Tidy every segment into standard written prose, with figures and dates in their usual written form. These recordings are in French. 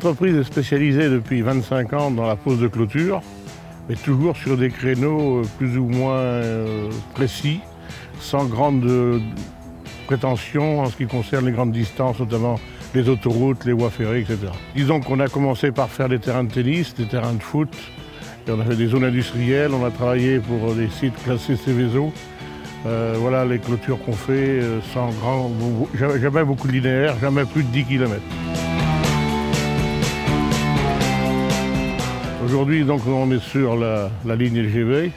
L'entreprise est spécialisée depuis 25 ans dans la pose de clôture, mais toujours sur des créneaux plus ou moins précis, sans grande prétention en ce qui concerne les grandes distances, notamment les autoroutes, les voies ferrées, etc. Disons qu'on a commencé par faire des terrains de tennis, des terrains de foot, et on a fait des zones industrielles, on a travaillé pour des sites classés Céveso. Voilà les clôtures qu'on fait sans jamais beaucoup de linéaires, jamais plus de 10 km. Aujourd'hui, donc, on est sur la ligne LGV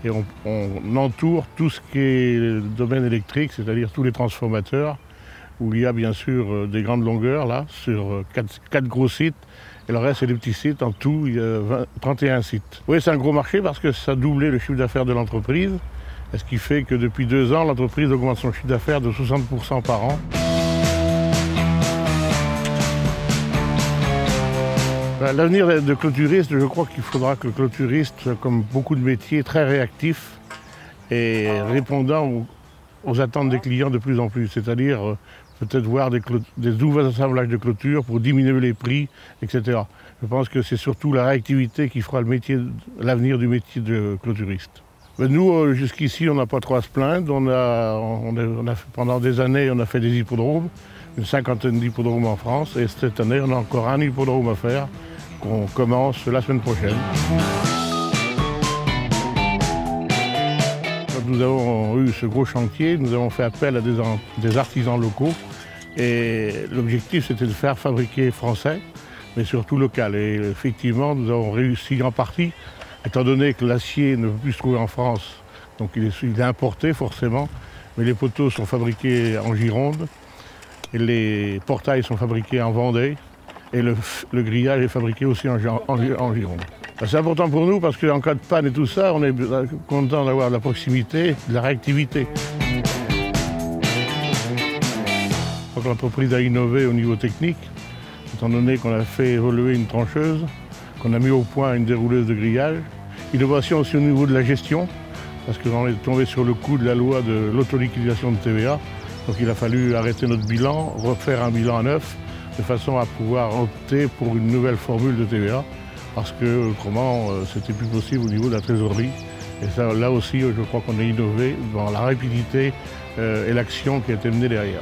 et on entoure tout ce qui est le domaine électrique, c'est-à-dire tous les transformateurs, où il y a bien sûr des grandes longueurs, là, sur 4 gros sites, et le reste, c'est des petits sites. En tout, il y a 31 sites. Oui, c'est un gros marché parce que ça a doublé le chiffre d'affaires de l'entreprise, ce qui fait que depuis 2 ans, l'entreprise augmente son chiffre d'affaires de 60% par an. L'avenir de clôturiste, je crois qu'il faudra que le clôturiste soit, comme beaucoup de métiers, très réactif et répondant aux attentes des clients de plus en plus. C'est-à-dire peut-être voir des nouveaux assemblages de clôture pour diminuer les prix, etc. Je pense que c'est surtout la réactivité qui fera l'avenir du métier de clôturiste. Nous, jusqu'ici, on n'a pas trop à se plaindre. Pendant des années, on a fait des hippodromes, une 50aine d'hippodromes en France. Et cette année, on a encore un hippodrome à faire, qu'on commence la semaine prochaine. Quand nous avons eu ce gros chantier, nous avons fait appel à des artisans locaux. Et l'objectif, c'était de faire fabriquer français, mais surtout local. Et effectivement, nous avons réussi en partie, étant donné que l'acier ne peut plus se trouver en France. Donc il est importé forcément, mais les poteaux sont fabriqués en Gironde, et les portails sont fabriqués en Vendée, et le grillage est fabriqué aussi en Gironde. C'est important pour nous parce qu'en cas de panne et tout ça, on est content d'avoir de la proximité, de la réactivité. Donc l'entreprise a innové au niveau technique, étant donné qu'on a fait évoluer une trancheuse, qu'on a mis au point une dérouleuse de grillage. Innovation aussi au niveau de la gestion, parce qu'on est tombé sur le coup de la loi de l'autoliquidation de TVA. Donc il a fallu arrêter notre bilan, refaire un bilan à neuf, de façon à pouvoir opter pour une nouvelle formule de TVA, parce que autrement c'était plus possible au niveau de la trésorerie. Et ça, là aussi, je crois qu'on a innové dans la rapidité et l'action qui a été menée derrière.